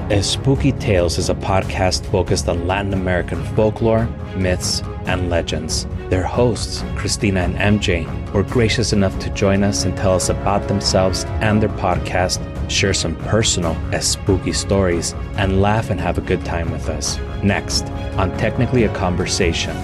Espooky Tales is a podcast focused on Latin American folklore, myths, and legends. Their hosts, Cristina and MJ, were gracious enough to join us and tell us about themselves and their podcast, share some personal spooky stories, and laugh and have a good time with us. Next, on Technically a Conversation.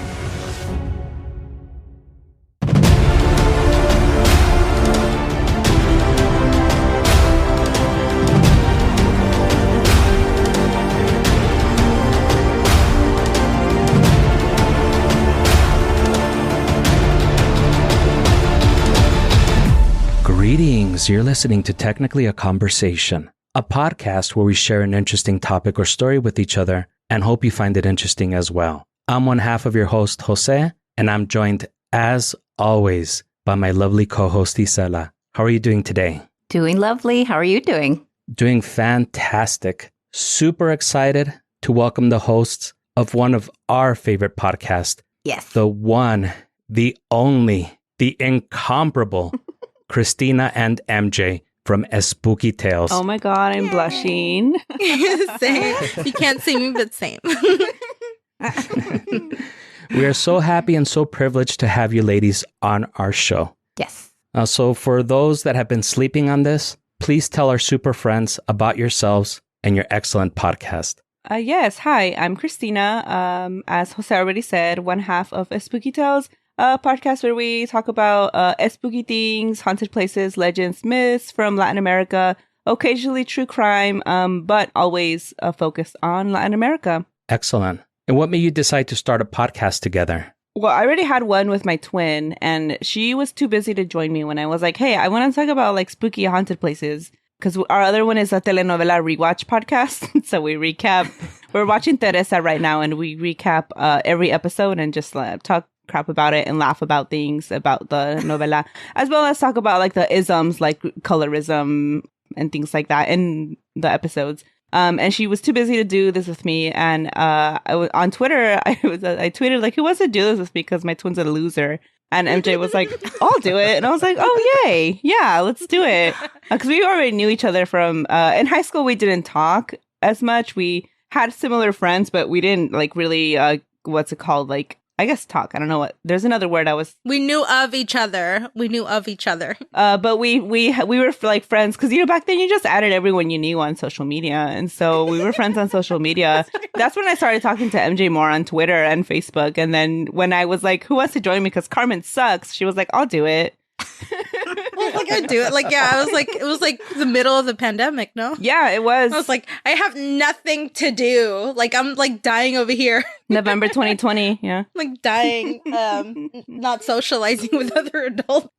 Greetings, you're listening to Technically a Conversation, a podcast where we share an interesting topic or story with each other and hope you find it interesting as well. I'm one half of your host, Jose, and I'm joined, as always, by my lovely co-host, Isela. How are you doing today? Doing lovely. How are you doing? Doing fantastic. Super excited to welcome the hosts of one of our favorite podcasts. Yes. The one, the only, the incomparable Cristina and MJ from Espooky Tales. Oh my God, I'm blushing. Same. You can't see me, but same. We are so happy and so privileged to have you ladies on our show. Yes. So for those that have been sleeping on this, please tell our super friends about yourselves and your excellent podcast. Yes, hi, I'm Cristina. As Jose already said, one half of Espooky Tales, a podcast where we talk about spooky things, haunted places, legends, myths from Latin America, occasionally true crime, but always focused on Latin America. Excellent. And what made you decide to start a podcast together? Well, I already had one with my twin, and she was too busy to join me when I was like, hey, I want to talk about like spooky haunted places. Because our other one is a telenovela rewatch podcast. So we recap. We're watching Teresa right now, and we recap every episode and just talk crap about it and laugh about things about the novela, as well as talk about like the isms like colorism and things like that in the episodes. And she was too busy to do this with me. And on Twitter, I tweeted like, who wants to do this with me? Because my twin's a loser. And MJ was like, I'll do it. And I was like, oh, yay. Yeah, let's do it. Because we already knew each other from in high school. We didn't talk as much. We had similar friends, but we didn't like really what's it called? Like, I guess talk. I don't know what. There's another word We knew of each other. But we were like friends because, back then you just added everyone you knew on social media. And so we were friends on social media. That's when I started talking to MJ more on Twitter and Facebook. And then when I was like, who wants to join me? Because Carmen sucks. She was like, I'll do it. Well, like I do it. Like, yeah, it was like the middle of the pandemic, no? Yeah, it was. I was like, I have nothing to do. Like, I'm like dying over here. November 2020, yeah. Like dying, not socializing with other adults.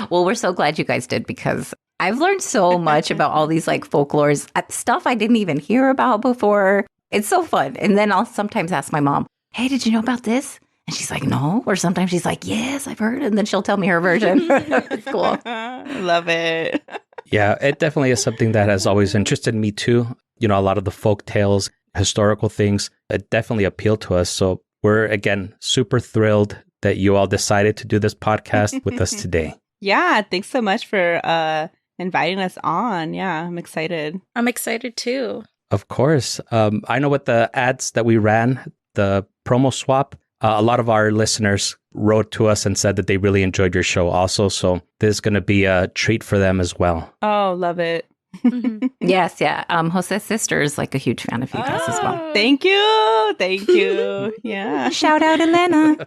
Well, we're so glad you guys did because I've learned so much about all these like folklores, stuff I didn't even hear about before. It's so fun. And then I'll sometimes ask my mom, hey, did you know about this? And she's like, no. Or sometimes she's like, yes, I've heard. And then she'll tell me her version. It's cool. Love it. Yeah, it definitely is something that has always interested me too. A lot of the folk tales, historical things, it definitely appealed to us. So we're, again, super thrilled that you all decided to do this podcast with us today. Yeah, thanks so much for inviting us on. Yeah, I'm excited. I'm excited too. Of course. I know with the ads that we ran, the promo swap, a lot of our listeners wrote to us and said that they really enjoyed your show also. So this is going to be a treat for them as well. Oh, love it. Mm-hmm. Yes, yeah. Jose's sister is like a huge fan of you guys as well. Thank you. Thank you. Yeah. Shout out, Elena.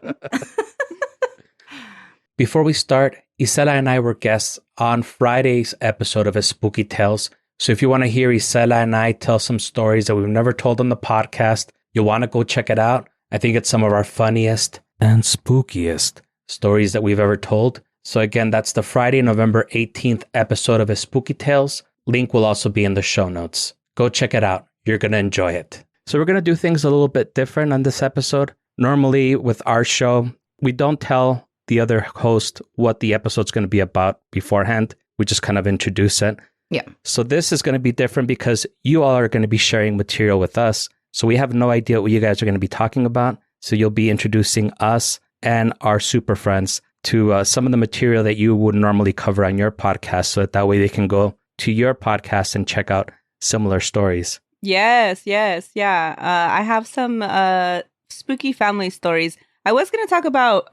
Before we start, Isela and I were guests on Friday's episode of Espooky Tales. So if you want to hear Isela and I tell some stories that we've never told on the podcast, you'll want to go check it out. I think it's some of our funniest and spookiest stories that we've ever told. So again, that's the Friday, November 18th episode of Espooky Tales. Link will also be in the show notes. Go check it out. You're going to enjoy it. So we're going to do things a little bit different on this episode. Normally with our show, we don't tell the other host what the episode's going to be about beforehand. We just kind of introduce it. Yeah. So this is going to be different because you all are going to be sharing material with us. So we have no idea what you guys are going to be talking about. So you'll be introducing us and our super friends to some of the material that you would normally cover on your podcast. So that way they can go to your podcast and check out similar stories. Yes, yeah. I have some spooky family stories. I was going to talk about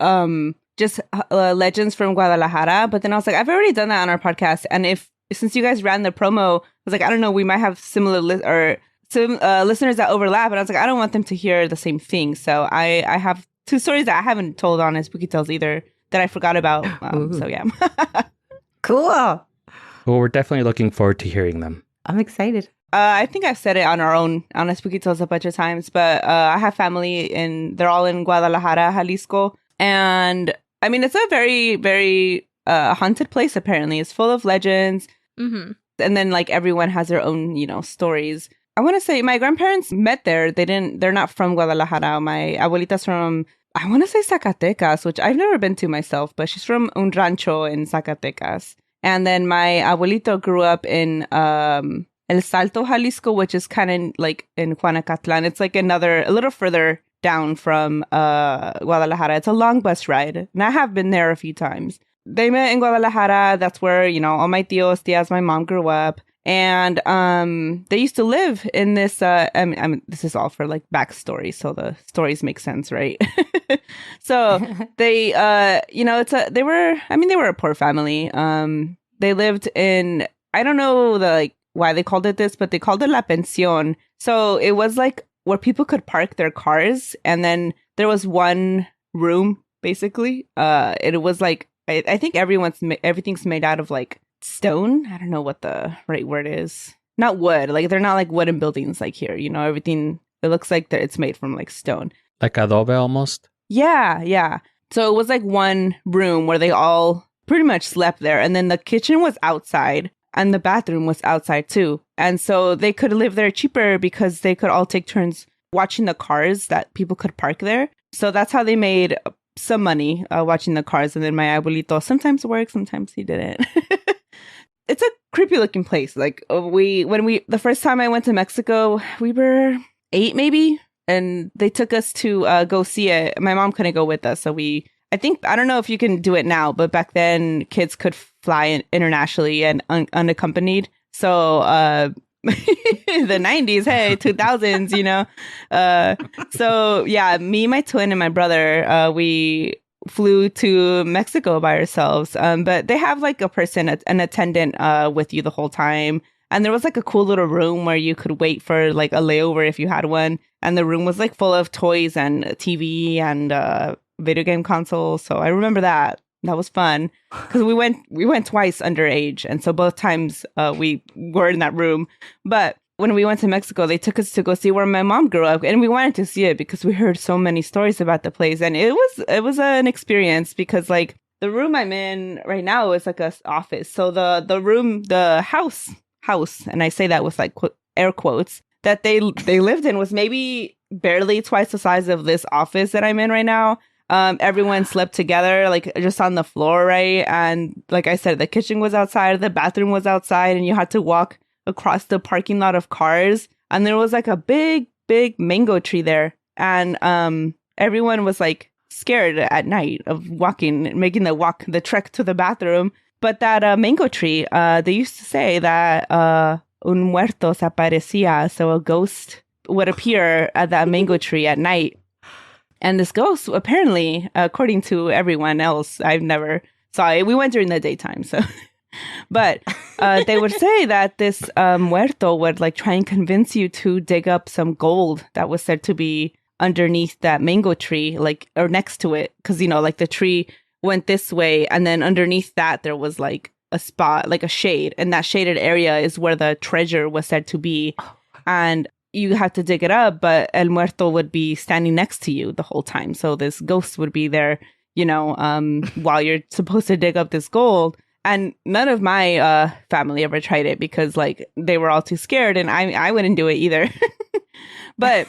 just legends from Guadalajara, but then I was like, I've already done that on our podcast. And since you guys ran the promo, I was like, I don't know, we might have similar listeners that overlap. And I was like, I don't want them to hear the same thing. So I have two stories that I haven't told on Espooky Tales either that I forgot about. So yeah. Cool. Well, we're definitely looking forward to hearing them. I'm excited. I think I've said it on our own on Espooky Tales a bunch of times, but I have family they're all in Guadalajara, Jalisco. And I mean, it's a very, very haunted place, apparently. It's full of legends. Mm-hmm. And then like everyone has their own, stories. I want to say my grandparents met there. They're not from Guadalajara. My abuelita's from, I want to say Zacatecas, which I've never been to myself, but she's from un rancho in Zacatecas. And then my abuelito grew up in El Salto, Jalisco, which is kind of like in Juanacatlan. It's like a little further down from Guadalajara. It's a long bus ride. And I have been there a few times. They met in Guadalajara. That's where, all my tias, my mom grew up. And they used to live in this, this is all for like backstory. So the stories make sense, right? So they, they were a poor family. They lived in, I don't know why they called it this, but they called it La Pensión. So it was like where people could park their cars. And then there was one room, basically. It was like, I think everything's made out of like stone. I don't know what the right word is. Not wood. Like they're not like wooden buildings like here. Everything, it looks like it's made from like stone. Like adobe almost? Yeah. So it was like one room where they all pretty much slept there. And then the kitchen was outside and the bathroom was outside too. And so they could live there cheaper because they could all take turns watching the cars that people could park there. So that's how they made some money watching the cars. And then my abuelito sometimes worked, sometimes he didn't. It's a creepy looking place. Like the first time I went to Mexico, we were 8 maybe. And they took us to go see it. My mom couldn't go with us. So I don't know if you can do it now, but back then kids could fly internationally and unaccompanied. So the 90s, hey, 2000s, so yeah, me, my twin and my brother, we flew to Mexico by ourselves. But they have like a person, an attendant with you the whole time. And there was like a cool little room where you could wait for like a layover if you had one. And the room was like full of toys and TV and video game consoles. So I remember that. That was fun because we went twice underage. And so both times we were in that room. But when we went to Mexico, they took us to go see where my mom grew up. And we wanted to see it because we heard so many stories about the place. And it was an experience because like the room I'm in right now is like a office. So the house, and I say that with like air quotes, that they lived in was maybe barely twice the size of this office that I'm in right now. Everyone slept together, like just on the floor, right? And like I said, the kitchen was outside, the bathroom was outside, and you had to walk across the parking lot of cars. And there was like a big, big mango tree there. And everyone was like scared at night of making the trek to the bathroom. But that mango tree, they used to say that un muerto se aparecía, so a ghost would appear at that mango tree at night. And this ghost, apparently, according to everyone else, I've never saw it. We went during the daytime, so. But they would say that this muerto would like try and convince you to dig up some gold that was said to be underneath that mango tree, like, or next to it. Because, like the tree went this way, and then underneath that there was like a spot, like a shade, and that shaded area is where the treasure was said to be. And you have to dig it up, but El Muerto would be standing next to you the whole time. So this ghost would be there, while you're supposed to dig up this gold. And none of my family ever tried it because like they were all too scared, and I wouldn't do it either. But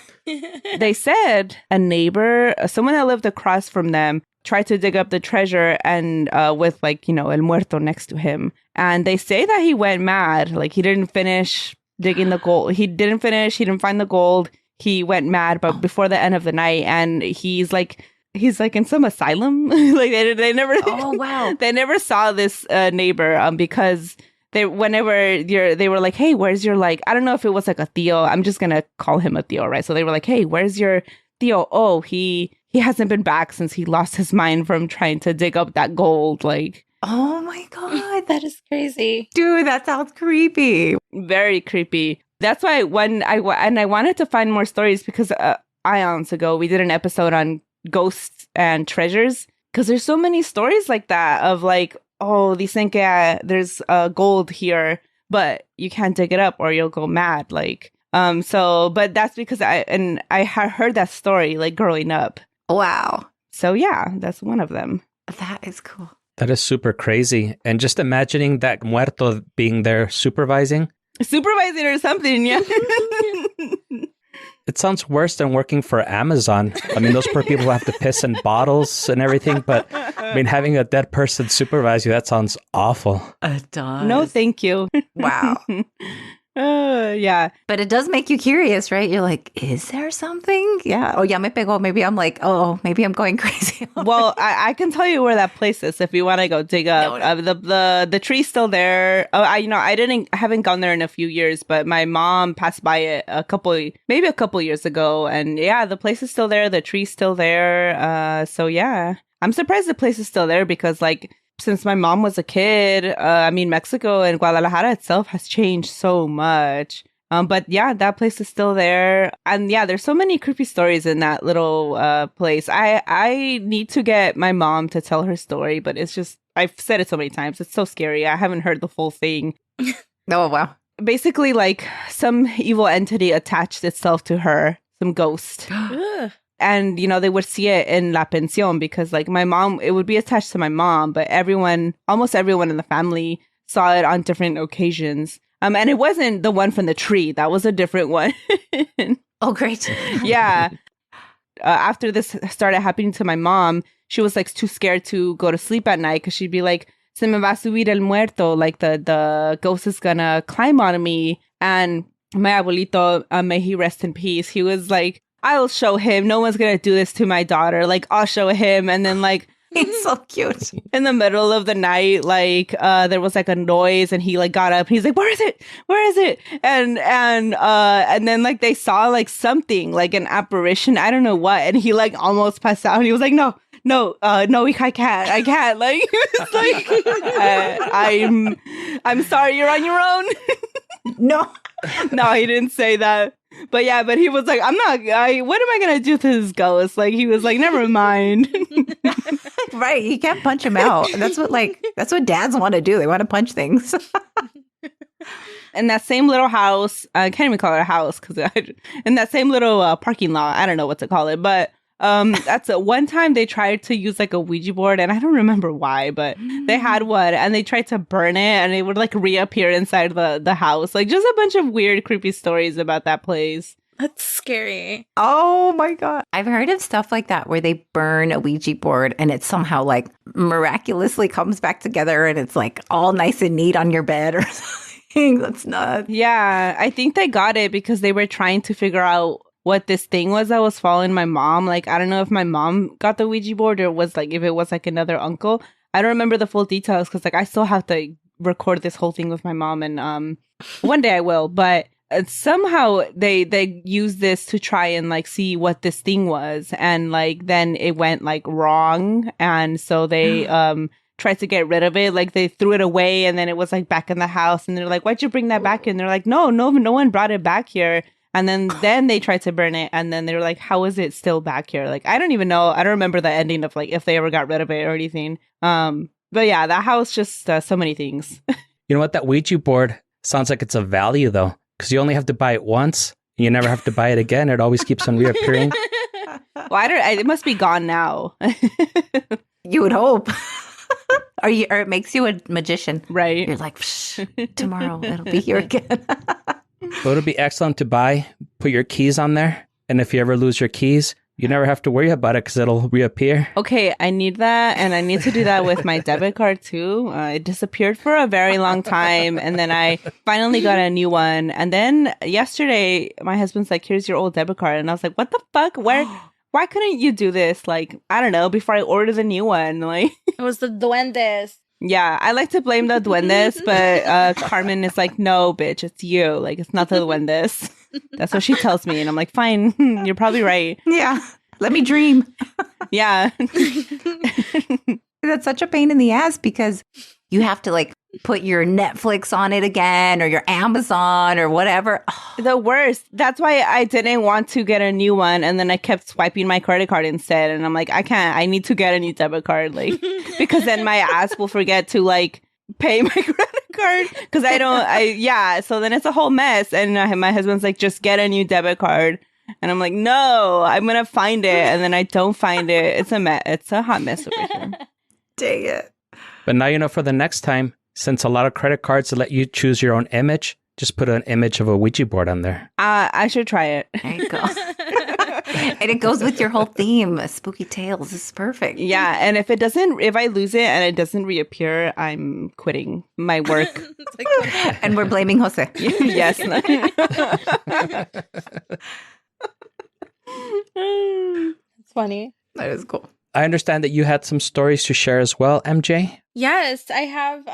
they said a neighbor, someone that lived across from them, tried to dig up the treasure and with like, El Muerto next to him. And they say that he went mad. Like he didn't finish digging the gold. He didn't find the gold. He went mad, but before the end of the night. And he's like in some asylum. Like they never, oh, wow. They never saw this neighbor because they were like, hey, where's your like, I don't know if it was like a tío. I'm just gonna call him a tío, right? So they were like, hey, where's your tío? Oh, he hasn't been back since he lost his mind from trying to dig up that gold. Like, Oh my God. That is crazy. Dude, that sounds creepy. very creepy. That's why when I wanted to find more stories because eons ago we did an episode on ghosts and treasures because there's so many stories like that of like, oh, dicen que there's gold here, but you can't dig it up or you'll go mad. Like, but that's because I had heard that story like growing up. Wow. So yeah, that's one of them. That is cool. That is super crazy. And just imagining that muerto being there supervising. Supervising or something, yeah. It sounds worse than working for Amazon. I mean, those poor people have to piss in bottles and everything. But I mean, having a dead person supervise you, that sounds awful. It does. No, thank you. Wow. Yeah. But it does make you curious, right? You're like, is there something? Yeah. Oh, ya me pegó. Maybe I'm like, oh, maybe I'm going crazy. Well, I can tell you where that place is if you want to go dig up. The tree's still there. Oh, I haven't gone there in a few years, but my mom passed by it maybe a couple years ago, and yeah, the place is still there. The tree's still there. So yeah, I'm surprised the place is still there because like. Since my mom was a kid, Mexico and Guadalajara itself has changed so much. But yeah, that place is still there. And yeah, there's so many creepy stories in that little place. I need to get my mom to tell her story, but it's just, I've said it so many times. It's so scary. I haven't heard the full thing. Oh, wow. Basically, like some evil entity attached itself to her, some ghost. And, they would see it in La Pensión because, like, my mom, it would be attached to my mom, but almost everyone in the family saw it on different occasions. And it wasn't the one from the tree. That was a different one. Oh, great. Yeah. After this started happening to my mom, she was, like, too scared to go to sleep at night because she'd be like, se me va a subir el muerto. Like, the ghost is gonna climb on me. And my abuelito, may he rest in peace, he was like, I'll show him. No one's going to do this to my daughter. Like, I'll show him. And then, like, He's so cute. in the middle of the night, like, there was like a noise and he like got up. He's like, where is it? Where is it? And then like they saw like something, like an apparition. I don't know what. And he like almost passed out. And he was like, no, I can't. Like, it's like, I'm sorry, you're on your own. No. No, he didn't say that. But yeah, but he was like, what am I going to do to this ghost? Like, he was like, never mind. Right. You can't punch him out. That's what dads want to do. They want to punch things. In that same little house, I can't even call it a house in that same little parking lot, I don't know what to call it, but that's one time they tried to use like a Ouija board, and I don't remember why, but they had one and they tried to burn it and it would like reappear inside the house. Like just a bunch of weird, creepy stories about that place. That's scary. Oh my God. I've heard of stuff like that where they burn a Ouija board and it somehow like miraculously comes back together and it's like all nice and neat on your bed or something. That's nuts. Yeah, I think they got it because they were trying to figure out what this thing was that was following my mom. Like, I don't know if my mom got the Ouija board or was like, if it was like another uncle. I don't remember the full details because like I still have to record this whole thing with my mom and one day I will. But somehow they used this to try and like see what this thing was. And like then it went like wrong. And so they tried to get rid of it. Like they threw it away and then it was like back in the house. And they're like, why'd you bring that back in? They're like, no one brought it back here. And then they tried to burn it. And then they were like, how is it still back here? Like, I don't even know. I don't remember the ending of like if they ever got rid of it or anything. But yeah, that house just so many things. You know what? That Ouija board sounds like it's a value though, because you only have to buy it once. And you never have to buy it again. It always keeps on reappearing. Well, it must be gone now. You would hope. Or it makes you a magician. Right. You're like, tomorrow it'll be here again. But it'll be excellent to buy, put your keys on there. And if you ever lose your keys, you never have to worry about it because it'll reappear. Okay, I need that. And I need to do that with my debit card too. It disappeared for a very long time. And then I finally got a new one. And then yesterday, my husband's like, here's your old debit card. And I was like, what the fuck? Why couldn't you do this? Like, I don't know, before I order the new one. Like, It was the duendes. Yeah, I like to blame the duendes, but Carmen is like, no, bitch, it's you. Like, it's not the duendes. That's what she tells me. And I'm like, fine, you're probably right. Yeah. Let me dream. Yeah. That's such a pain in the ass because you have to like put your Netflix on it again or your Amazon or whatever. The worst. That's why I didn't want to get a new one. And then I kept swiping my credit card instead. And I'm like, I can't. I need to get a new debit card. Like, because then my ass will forget to like pay my credit card. Because yeah. So then it's a whole mess. And my husband's like, just get a new debit card. And I'm like, no, I'm going to find it. And then I don't find it. It's a mess. It's a hot mess over here. Dang it. But now you know for the next time, since a lot of credit cards let you choose your own image, just put an image of a Ouija board on there. I should try it. There you go. And it goes with your whole theme, Spooky Tales. This is perfect. Yeah, and if I lose it and it doesn't reappear, I'm quitting my work. And we're blaming Jose. Yes. It's funny. That is cool. I understand that you had some stories to share as well, MJ. Yes, I have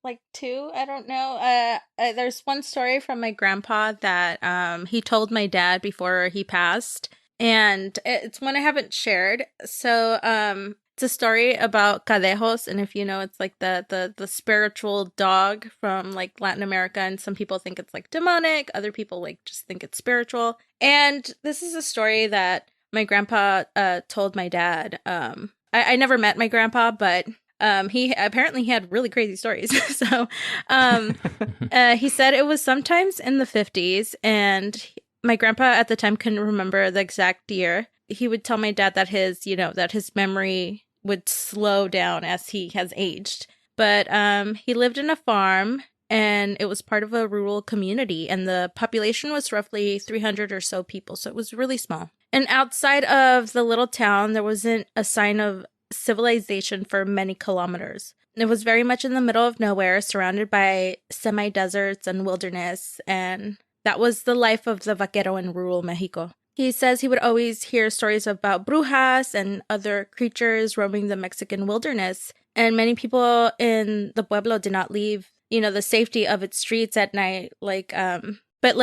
like two. I don't know. There's one story from my grandpa that he told my dad before he passed, and it's one I haven't shared. So it's a story about cadejos, and if you know, it's like the spiritual dog from like Latin America, and some people think it's like demonic, other people like just think it's spiritual. And this is a story that my grandpa told my dad. I never met my grandpa, but he apparently had really crazy stories. So he said it was sometimes in the 50s, and my grandpa at the time couldn't remember the exact year. He would tell my dad that his memory would slow down as he has aged. But he lived in a farm, and it was part of a rural community, and the population was roughly 300 or so people, so it was really small. And outside of the little town, there wasn't a sign of civilization for many kilometers. It was very much in the middle of nowhere, surrounded by semi-deserts and wilderness, and that was the life of the vaquero in rural Mexico. He says he would always hear stories about brujas and other creatures roaming the Mexican wilderness, and many people in the pueblo did not leave, the safety of its streets at night, but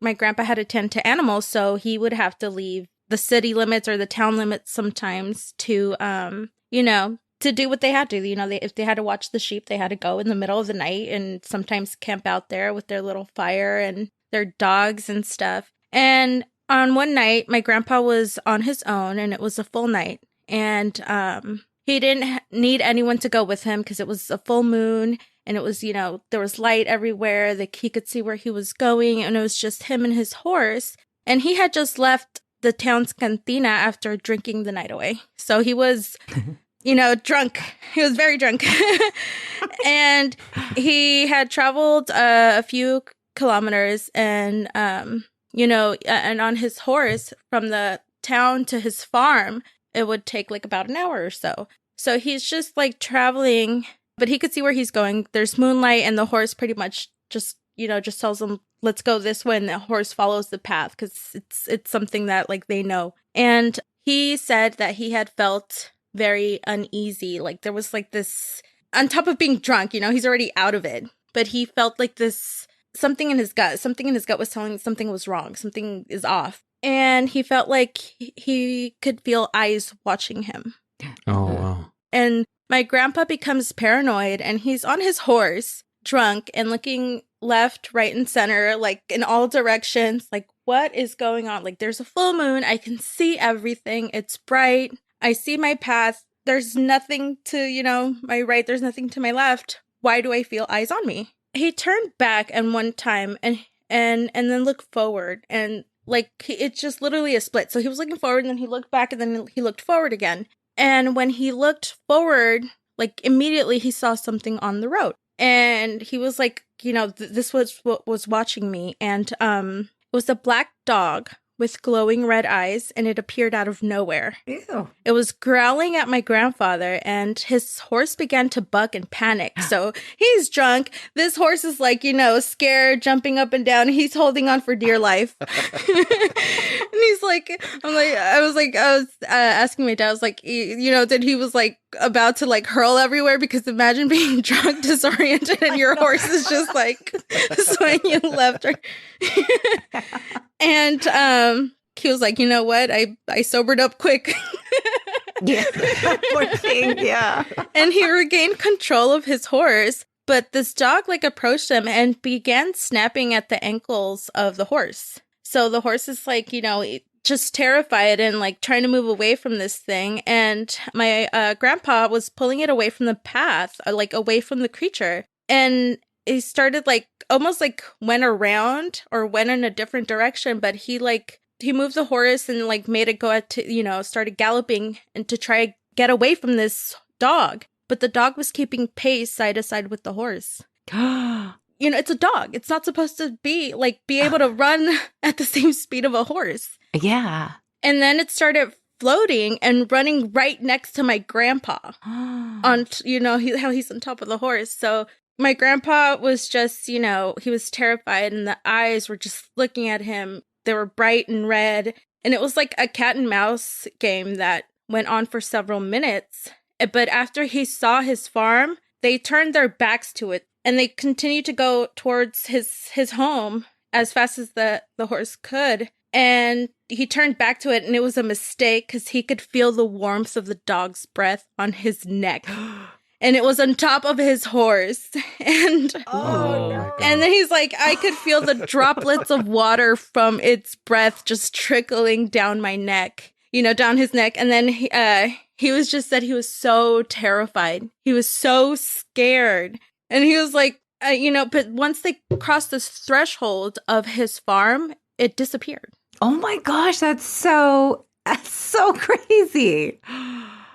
my grandpa had to tend to animals, so he would have to leave the city limits or the town limits sometimes to, to do what they had to. If they had to watch the sheep, they had to go in the middle of the night and sometimes camp out there with their little fire and their dogs and stuff. And on one night, my grandpa was on his own, and it was a full night. And he didn't need anyone to go with him because it was a full moon. And it was, there was light everywhere. He could see where he was going. And it was just him and his horse. And he had just left the town's cantina after drinking the night away. So he was, drunk. He was very drunk. And he had traveled a few kilometers and, and on his horse from the town to his farm, it would take like about an hour or so. So he's just like traveling, but he could see where he's going. There's moonlight, and the horse pretty much just tells him, let's go this way. And the horse follows the path because it's something that like they know. And he said that he had felt very uneasy. Like there was like this, on top of being drunk, he's already out of it, but he felt like this, something in his gut was telling him something was wrong. Something is off. And he felt like he could feel eyes watching him. Oh, wow. And my grandpa becomes paranoid, and he's on his horse, drunk, and looking left, right, and center, like in all directions. Like, what is going on? Like, there's a full moon. I can see everything. It's bright. I see my path. There's nothing to, my right. There's nothing to my left. Why do I feel eyes on me? He turned back and one time and then looked forward, and like it's just literally a split. So he was looking forward, and then he looked back, and then he looked forward again. And when he looked forward, like immediately he saw something on the road. And he was like, this was what was watching me. And it was a black dog with glowing red eyes, and it appeared out of nowhere. Ew. It was growling at my grandfather, and his horse began to buck and panic. So he's drunk. This horse is like, scared, jumping up and down. He's holding on for dear life. And he's like, I was asking my dad, I was like, that he was like about to like hurl everywhere, because imagine being drunk, disoriented, and your horse is just like swinging left or and he was like, you know what? I sobered up quick. Yeah. Poor thing. Yeah. And he regained control of his horse. But this dog like approached him and began snapping at the ankles of the horse. So the horse is like, just terrified and like trying to move away from this thing. And my grandpa was pulling it away from the path, like away from the creature. And he started like almost like went around or went in a different direction. But he moved the horse and like made it go at started galloping and to try to get away from this dog. But the dog was keeping pace side to side with the horse. It's a dog. It's not supposed to be able to run at the same speed of a horse. Yeah. And then it started floating and running right next to my grandpa on, how he's on top of the horse. So my grandpa was just, he was terrified, and the eyes were just looking at him. They were bright and red. And it was like a cat and mouse game that went on for several minutes. But after he saw his farm, they turned their backs to it, and they continued to go towards his home as fast as the horse could. And he turned back to it, and it was a mistake because he could feel the warmth of the dog's breath on his neck. And it was on top of his horse. And no. And then he's like, I could feel the droplets of water from its breath just trickling down my neck, down his neck. And then he was just said he was so terrified. He was so scared. And he was like, but once they crossed this threshold of his farm, it disappeared. Oh my gosh, that's so crazy.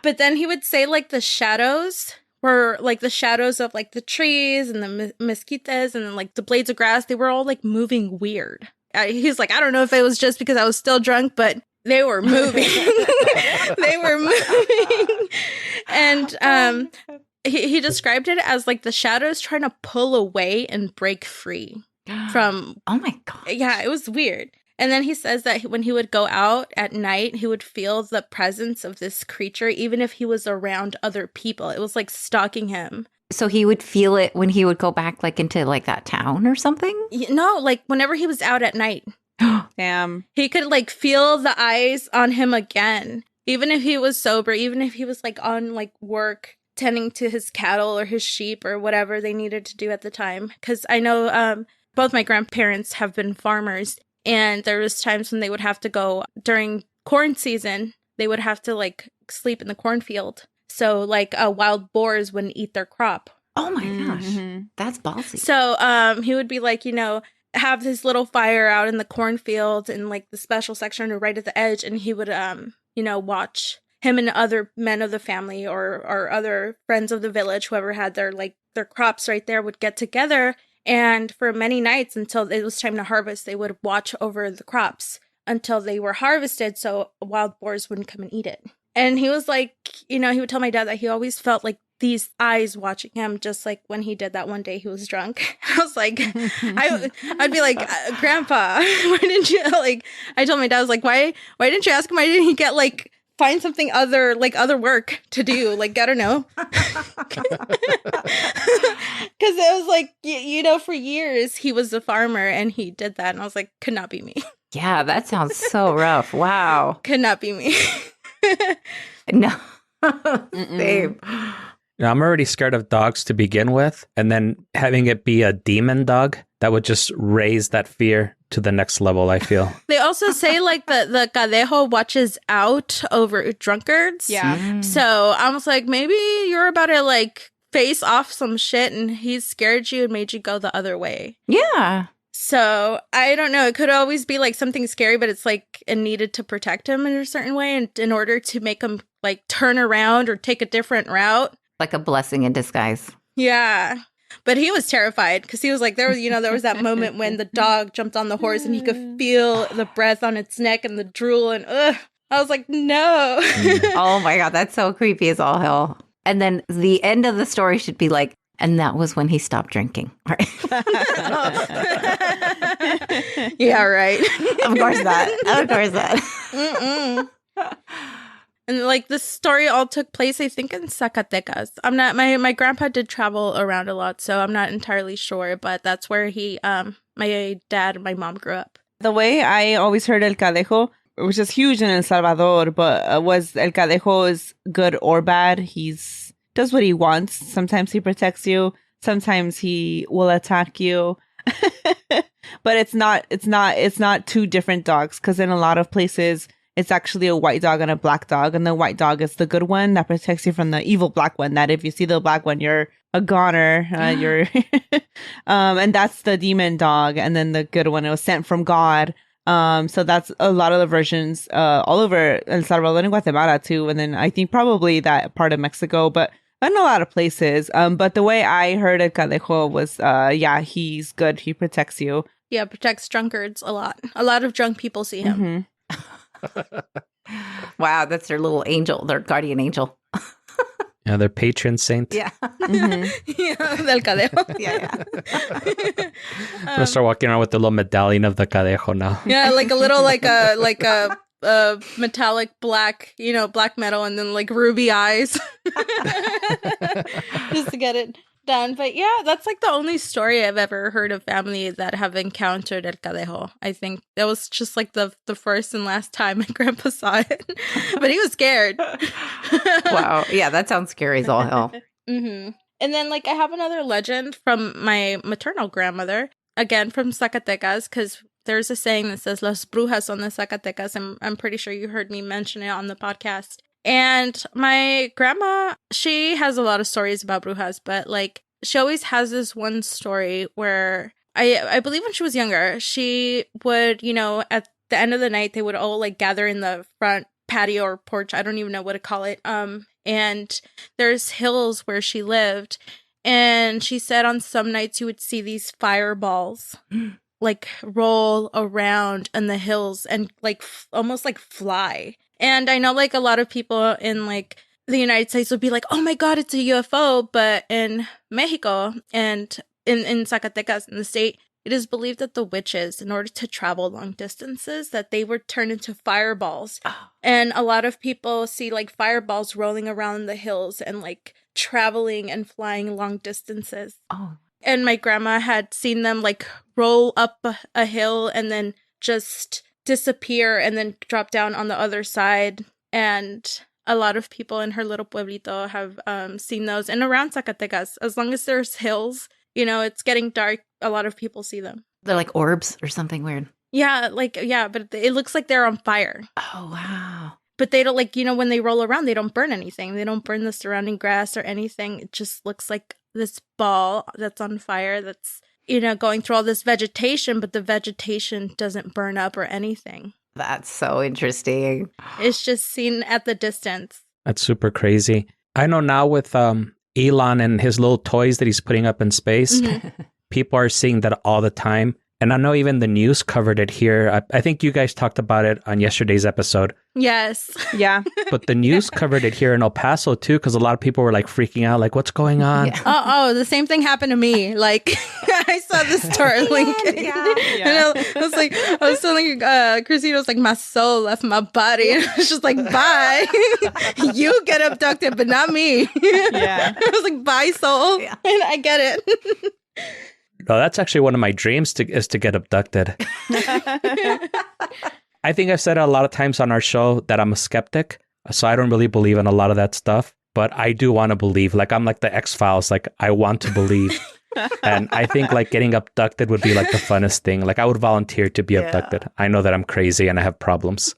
But then he would say like the shadows were like the shadows of like the trees and the mesquites and like the blades of grass. They were all like moving weird. He's like, I don't know if it was just because I was still drunk, but they were moving. They were moving. And he described it as like the shadows trying to pull away and break free from. Oh my God. Yeah, it was weird. And then he says that when he would go out at night, he would feel the presence of this creature, even if he was around other people. It was like stalking him. So he would feel it when he would go back like into like that town or something? No, like whenever he was out at night. Damn. He could like feel the eyes on him again, even if he was sober, even if he was like on like work, tending to his cattle or his sheep or whatever they needed to do at the time. Because I know both my grandparents have been farmers. And there was times when they would have to go during corn season, they would have to like sleep in the cornfield. So like wild boars wouldn't eat their crop. Oh my gosh. That's ballsy. So he would be like, have his little fire out in the cornfield in like the special section or right at the edge. And he would, watch him and other men of the family or other friends of the village, whoever had their crops right there, would get together. And for many nights until it was time to harvest, they would watch over the crops until they were harvested so wild boars wouldn't come and eat it. And he was like, he would tell my dad that he always felt like these eyes watching him, just like when he did that one day he was drunk. I was like, I'd be like, Grandpa, why didn't you, I told my dad, I was like, why didn't you ask him? Why didn't he get, find something other work to do? I don't know. Because it was like, for years he was a farmer and he did that. And I was like, could not be me. Yeah, that sounds so rough. Wow. Could not be me. No. Same. I'm already scared of dogs to begin with. And then having it be a demon dog, that would just raise that fear to the next level, I feel. They also say the cadejo watches out over drunkards. Yeah. So I was like, maybe you're about to face off some shit and he scared you and made you go the other way. Yeah. So I don't know. It could always be something scary, but it's it needed to protect him in a certain way. And in order to make him turn around or take a different route. Like a blessing in disguise. Yeah. But he was terrified because he was like, there was that moment when the dog jumped on the horse and he could feel the breath on its neck and the drool and I was like, no. Oh my God, that's so creepy as all hell. And then the end of the story should be like, and that was when he stopped drinking. Right? Yeah, right. Of course not. Of course not. Mm-mm. And like this story all took place, I think, in Zacatecas. I'm not my grandpa did travel around a lot, so I'm not entirely sure, but that's where my dad and my mom grew up. The way I always heard El Cadejo, which is huge in El Salvador, but was El Cadejo is good or bad. He's does what he wants. Sometimes he protects you. Sometimes he will attack you. But it's not two different dogs, because in a lot of places it's actually a white dog and a black dog, and the white dog is the good one that protects you from the evil black one. That if you see the black one, you're a goner. You're and that's the demon dog, and then the good one, it was sent from God. So that's a lot of the versions all over El Salvador and Guatemala too, and then I think probably that part of Mexico, but in a lot of places. But the way I heard El Cadejo was, he's good. He protects you. Yeah, protects drunkards a lot. A lot of drunk people see him. Wow, that's their little angel, their guardian angel. Yeah, their patron saint. Yeah. Yeah, del Cadejo. Yeah. I'm gonna start walking around with the little medallion of the Cadejo now. Yeah, like a little like a metallic black, black metal, and then like ruby eyes, just to get it done. But yeah, that's like the only story I've ever heard of family that have encountered El Cadejo. I think that was just like the first and last time my grandpa saw it, but he was scared. Wow. Yeah, that sounds scary as all hell. Mm-hmm. And then like I have another legend from my maternal grandmother, again from Zacatecas, because there's a saying that says Las Brujas son de Zacatecas. I'm pretty sure you heard me mention it on the podcast. And my grandma, she has a lot of stories about brujas, but like she always has this one story where I believe when she was younger, she would, at the end of the night, they would all like gather in the front patio or porch. I don't even know what to call it. And there's hills where she lived. And she said on some nights you would see these fireballs like roll around in the hills and like almost like fly. And I know like a lot of people in like the United States would be like, oh my God, it's a UFO. But in Mexico and in Zacatecas, in the state, it is believed that the witches, in order to travel long distances, that they were turned into fireballs. Oh. And a lot of people see like fireballs rolling around the hills and like traveling and flying long distances. Oh. And my grandma had seen them like roll up a hill and then just disappear and then drop down on the other side. And a lot of people in her little pueblito have seen those. And around Zacatecas, as long as there's hills, it's getting dark, a lot of people see them. They're like orbs or something weird. Yeah, but it looks like they're on fire. Oh, wow. But they don't like, when they roll around, they don't burn anything. They don't burn the surrounding grass or anything. It just looks like this ball that's on fire that's, going through all this vegetation, but the vegetation doesn't burn up or anything. That's so interesting. It's just seen at the distance. That's super crazy. I know now with Elon and his little toys that he's putting up in space, people are seeing that all the time. And I know even the news covered it here. I think you guys talked about it on yesterday's episode. Yes. Yeah. But the news covered it here in El Paso too, because a lot of people were like freaking out, like, what's going on? Yeah. Oh, the same thing happened to me. Like, I saw the Starlink. And I was telling Cristina, was like, my soul left my body. And I was just like, bye. You get abducted, but not me. Yeah. I was like, bye, soul. Yeah. And I get it. No, that's actually one of my dreams is to get abducted. I think I've said it a lot of times on our show that I'm a skeptic, so I don't really believe in a lot of that stuff. But I do want to believe. Like, I'm like the X-Files. Like, I want to believe. And I think like getting abducted would be like the funnest thing. Like, I would volunteer to be abducted. I know that I'm crazy and I have problems.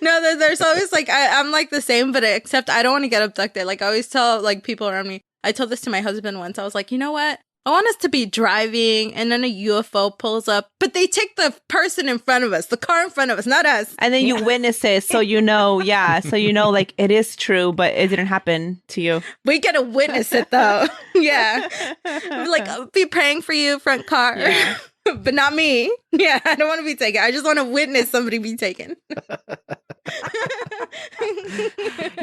No, there's always like, I'm like the same, but except I don't want to get abducted. Like, I always tell like people around me. I told this to my husband once. I was like, you know what? I want us to be driving and then a UFO pulls up, but they take the person in front of us, the car in front of us, not us. And then you witness it, so you know, like it is true, but it didn't happen to you. We get to witness it though. Yeah. Like, I'll be praying for you, front car. Yeah. But not me. Yeah, I don't want to be taken. I just want to witness somebody be taken.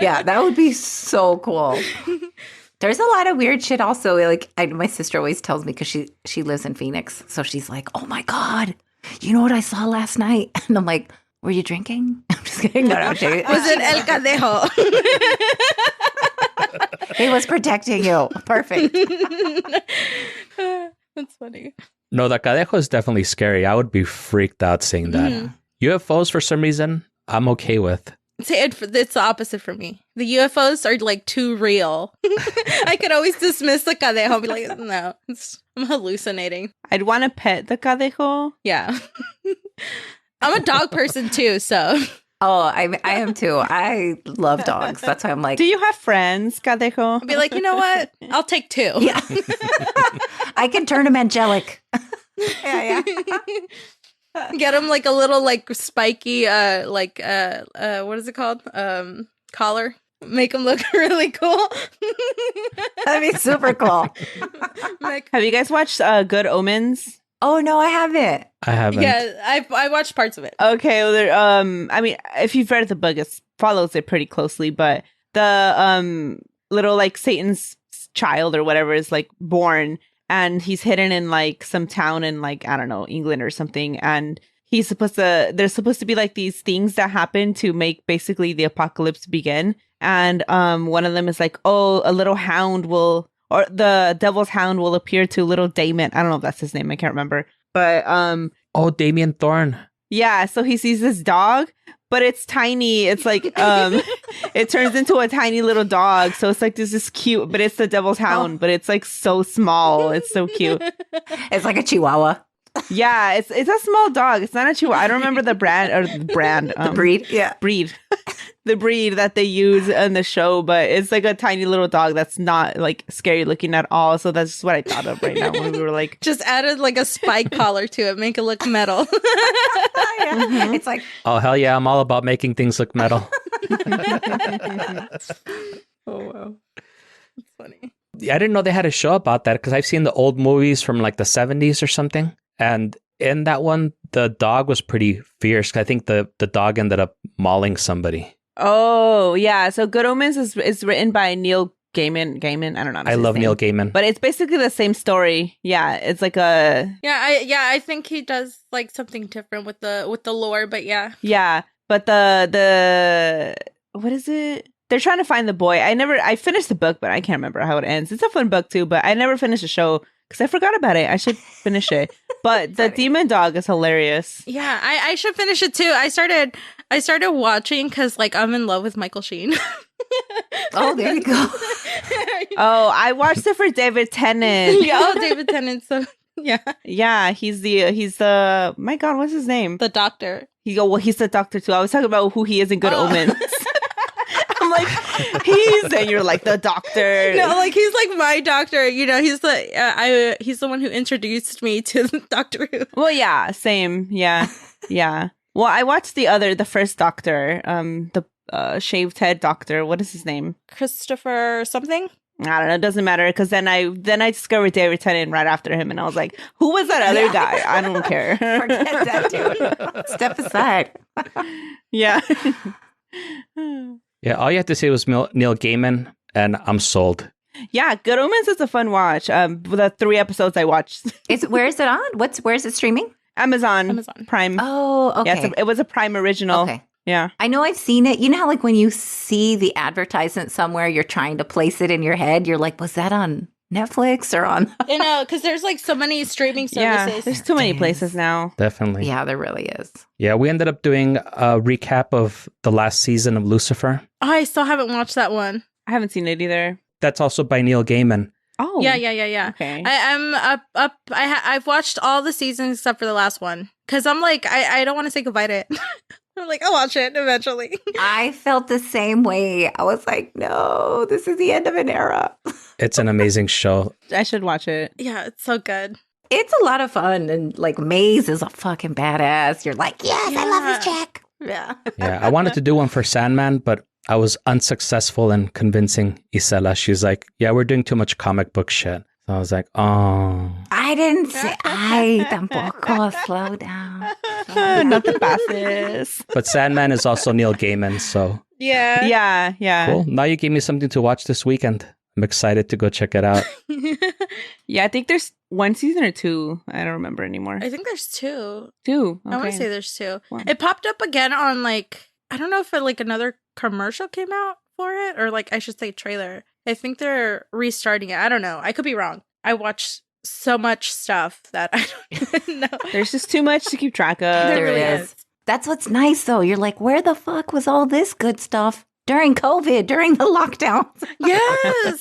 Yeah, that would be so cool. There's a lot of weird shit also. Like my sister always tells me because she lives in Phoenix. So she's like, oh my God, you know what I saw last night? And I'm like, were you drinking? I'm just kidding. No, Was it El Cadejo? He was protecting you. Perfect. That's funny. No, the Cadejo is definitely scary. I would be freaked out seeing that. UFOs, for some reason, I'm okay with. See, it's the opposite for me. The UFOs are like too real. I could always dismiss the Cadejo and be like, no, I'm hallucinating. I'd want to pet the Cadejo. Yeah. I'm a dog person too, so. Oh, I am too. I love dogs. That's why I'm like. Do you have friends, Cadejo? I'll be like, you know what? I'll take 2. Yeah. I can turn him angelic. Yeah. Get him like a little like spiky what is it called? Collar. Make him look really cool. That'd be super cool. Have you guys watched Good Omens? Oh no, I haven't. I haven't. Yeah, I watched parts of it. Okay, well, I mean, if you've read the book, it follows it pretty closely, but the little like Satan's child or whatever is like born, and he's hidden in like some town in like, I don't know, England or something, and there's supposed to be like these things that happen to make basically the apocalypse begin, and one of them is like, oh, a little hound will, or the devil's hound will appear to little Damon. I don't know if that's his name, I can't remember, but Oh, Damien Thorne. yeah, so he sees this dog, but it's tiny. It's like it turns into a tiny little dog. So it's like this is cute, but it's the devil's hound, but it's like so small. It's so cute. It's like a chihuahua. Yeah, it's a small dog. It's not a chihuahua. I don't remember the brand. The breed. Yeah. Breed. The breed that they use in the show, but it's like a tiny little dog that's not like scary looking at all. So that's just what I thought of right now when we were like, just added like a spike collar to it, make it look metal. Yeah. It's like, Oh, hell yeah. I'm all about making things look metal. Oh wow, that's funny. I didn't know they had a show about that because I've seen the old movies from like the 70s or something. And in that one, the dog was pretty fierce. I think the dog ended up mauling somebody. oh yeah. So Good Omens is written by Neil Gaiman. I don't know. I love Neil Gaiman. But it's basically the same story. Yeah, it's like a I think he does like something different with the lore, but yeah. yeah. But the what is it? They're trying to find the boy. I finished the book, but I can't remember how it ends. It's a fun book too, but I never finished the show because I forgot about it. I should finish it. But the demon dog is hilarious. Yeah, I should finish it too. I started watching because like I'm in love with Michael Sheen. oh, there you go. Oh, I watched it for David Tennant. Yeah, oh, David Tennant. So yeah, Yeah, he's the my God, what's his name? the doctor. He's the doctor too. I was talking about who he is in Good Omens. I'm like, and you're like the doctor. No, like he's like my doctor. You know, he's the one who introduced me to Doctor Who. Well, yeah, same. Yeah. Yeah. Well, I watched the first Doctor, the shaved head doctor. What is his name? Christopher something. I don't know. It doesn't matter because then I discovered David Tennant right after him, and I was like, "Who was that other guy? I don't care. Forget that dude. Step aside. Yeah, Yeah, all you have to say was Neil Gaiman, and I'm sold. yeah. Good Omens is a fun watch. The 3 episodes I watched, Where is it on? Where is it streaming? Amazon Prime. Oh, okay. Yeah, it was a Prime original. Okay. Yeah. I know I've seen it. You know how like when you see the advertisement somewhere, you're trying to place it in your head. You're like, was that on Netflix or on? You know, because there's like so many streaming Yeah, services. there's too many places now. Definitely. Yeah, there really is. Yeah, we ended up doing a recap of the last season of Lucifer. Oh, I still haven't watched that one. I haven't seen it either. That's also by Neil Gaiman. Oh, Yeah. Okay. I'm up. I've watched all the seasons except for the last one because I'm like I don't want to say goodbye to it. I'm like I'll watch it eventually. I felt the same way. I was like, no, this is the end of an era. It's an amazing show. I should watch it. Yeah, it's so good. It's a lot of fun. And like Maze is a fucking badass. You're like, yes, I love this chick. Yeah. Yeah, I wanted to do one for Sandman, but I was unsuccessful in convincing Isela. She's like, yeah, we're doing too much comic book shit. So I was like, oh. I didn't say, ay, tampoco, slow down. Not the passes. But Sandman is also Neil Gaiman, so Yeah. Yeah. cool. Now you gave me something to watch this weekend. I'm excited to go check it out. Yeah, I think there's 1 season or 2. I don't remember anymore. I think there's 2. 2. I want to Okay. say there's 2. Wow. It popped up again on like, I don't know if like another commercial came out for it or like I should say trailer. I think they're restarting it. I don't know. I could be wrong. I watch so much stuff that I don't even know. There's just too much to keep track of. There really is. is. That's what's nice, though. You're like, where the fuck was all this good stuff during COVID, during the lockdown? Yes.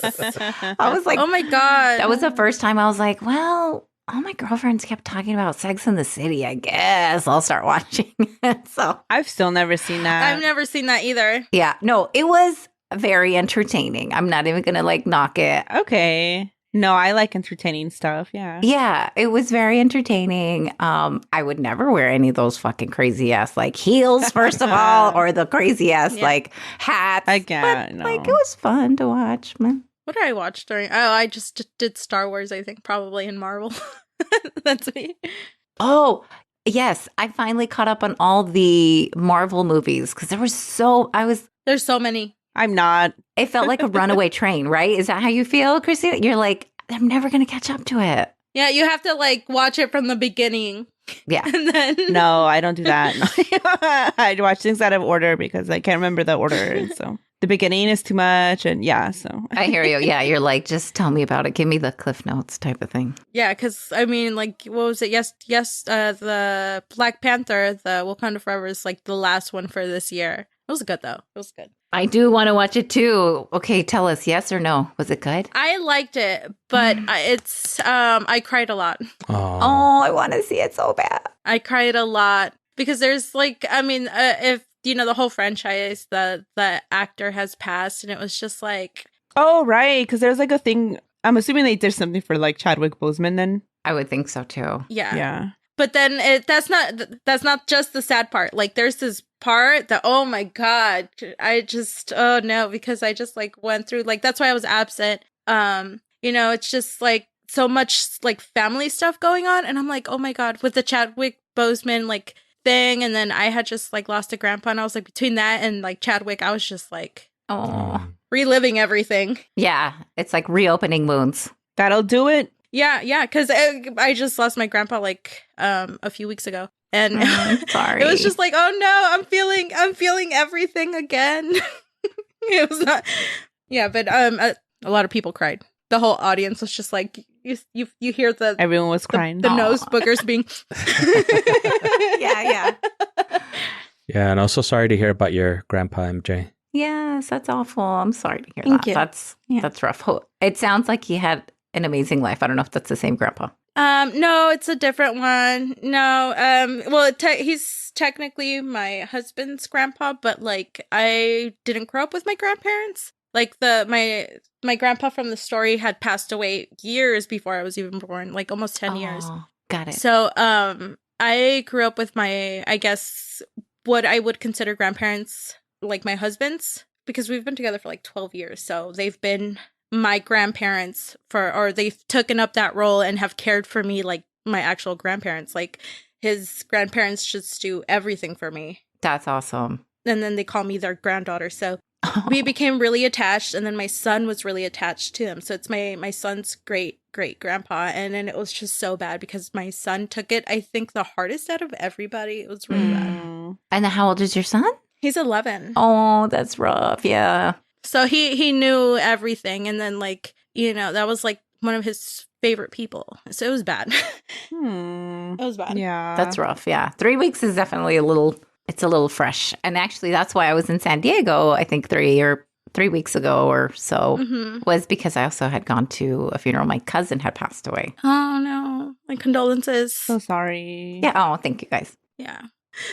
I was like, Oh my God. that was the first time I was like, well, all my girlfriends kept talking about Sex in the City. I guess I'll start watching it. So, I've still never seen that. I've never seen that either. yeah, no, it was very entertaining. I'm not even going to like knock it. Okay. No, I like entertaining stuff. Yeah. Yeah, it was very entertaining. I would never wear any of those fucking crazy ass like heels, first of all, or the crazy ass Yeah. like hats. I can't, But, no. like, it was fun to watch, man. What did I watch during? Oh, I just did Star Wars, I think, probably in Marvel. That's me. Oh, yes, I finally caught up on all the Marvel movies because there was There's so many. I'm not. it felt like a runaway train, right? Is that how you feel, Christina? You're like, I'm never going to catch up to it. Yeah, you have to like watch it from the beginning. Yeah. And then No, I don't do that. I watch things out of order because I can't remember the order. And so the beginning is too much. And yeah, so. I hear you. Yeah, you're like, just tell me about it. Give me the Cliff Notes type of thing. Yeah, because I mean, like, what was it? Yes, the Black Panther, the Wakanda Forever is like the last one for this year. It was good though. It was good. I do want to watch it too. Okay, tell us, yes or no? Was it good? I liked it, but I cried a lot. Oh, I want to see it so bad. I cried a lot because there's like, I mean, if you know the whole franchise, the actor has passed, and it was just like, Oh, right. Because there's like a thing. I'm assuming they did something for like Chadwick Boseman then. I would think so too. yeah. Yeah. But then that's not just the sad part. Like there's this part that, oh my God, I just, oh no, because I just like went through, like, that's why I was absent. You know, it's just like so much like family stuff going on. And I'm like, oh my God, with the Chadwick Boseman like thing. And then I had just like lost a grandpa. And I was like, between that and like Chadwick, I was just like Oh, reliving everything. yeah. It's like reopening wounds. That'll do it. Yeah, because I just lost my grandpa like a few weeks ago, and Sorry. it was just like, oh no, I'm feeling everything again. It was not, yeah, but a lot of people cried. The whole audience was just like, you hear the Everyone was crying. the nose boogers being, yeah. Yeah, and also sorry to hear about your grandpa, MJ. Yes, that's awful. I'm sorry to hear Thank that. you. That's rough. It sounds like he had an amazing life. I don't know if that's the same grandpa. no, it's a different one. No, well, he's technically my husband's grandpa, but like I didn't grow up with my grandparents. Like my grandpa from the story had passed away years before I was even born, like almost 10 years. Oh, got it. So, I grew up with my, I guess, what I would consider grandparents, like my husband's, because we've been together for like 12 years. So they've been my grandparents or they've taken up that role and have cared for me like my actual grandparents. Like his grandparents just do everything for me. That's awesome. And then they call me their granddaughter. So we became really attached, and then my son was really attached to him. So it's my son's great grandpa, and then it was just so bad because my son took it, I think, the hardest out of everybody. It was really bad. And how old is your son? He's 11. Oh, that's rough. Yeah. So he knew everything, and then like, you know, that was like one of his favorite people. So it was bad. It was bad. Yeah. That's rough. Yeah. 3 weeks is definitely it's a little fresh. And actually, that's why I was in San Diego, I think 3 weeks ago or so, was because I also had gone to a funeral. My cousin had passed away. Oh no, my condolences. So sorry. Yeah. Oh, thank you guys. Yeah.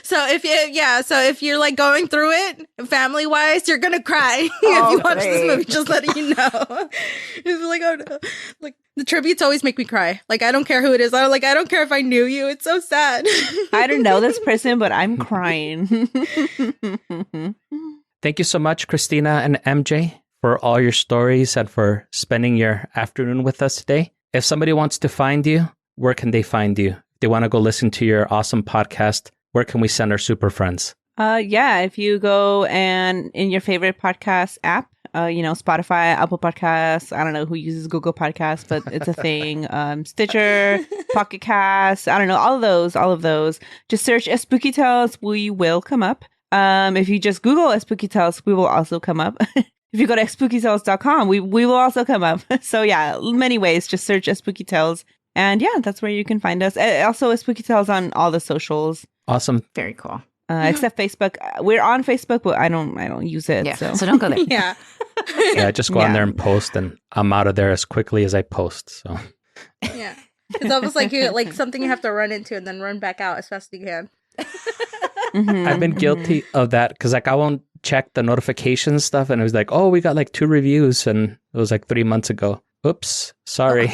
So if you're like going through it family wise, you're gonna cry if you watch this movie. Just letting you know. It's like, oh no, like the tributes always make me cry. Like I don't care who it is. I don't care if I knew you. It's so sad. I don't know this person, but I'm crying. Thank you so much, Cristina and MJ, for all your stories and for spending your afternoon with us today. If somebody wants to find you, where can they find you? If they want to go listen to your awesome podcast, where can we send our super friends? If you go and in your favorite podcast app, Spotify, Apple Podcasts, I don't know who uses Google Podcasts, but it's a thing. Stitcher, Pocket Casts, I don't know, all of those. Just search Espooky Tales, we will come up. If you just Google Espooky Tales, we will also come up. If you go to espookytales.com, we will also come up. So yeah, many ways. Just search Espooky Tales. And yeah, that's where you can find us. Also, Espooky Tales on all the socials. Awesome. Very cool. Except Facebook. We're on Facebook, but I don't use it. Yeah. So don't go there. Yeah. Yeah, just go on there and post, and I'm out of there as quickly as I post. So Yeah. It's almost like something you have to run into and then run back out as fast as you can. Mhm. I've been guilty of that because I won't check the notification stuff, and it was like, oh, we got 2 reviews, and it was 3 months ago. Oops, sorry.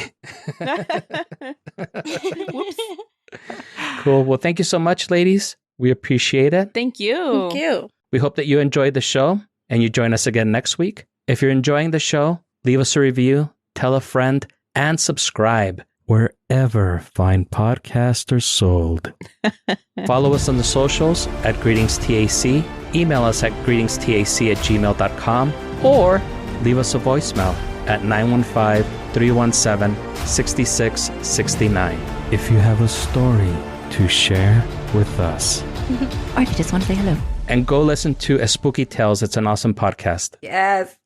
Whoops. Cool. Well, thank you so much, ladies. We appreciate it. Thank you. Thank you. We hope that you enjoyed the show and you join us again next week. If you're enjoying the show, leave us a review, tell a friend, and subscribe wherever fine podcasts are sold. Follow us on the socials at GreetingsTAC. Email us at greetingstac@gmail.com or leave us a voicemail at 915-317-6669. If you have a story to share with us. Or if you just want to say hello. And go listen to Espooky Tales. It's an awesome podcast. Yes.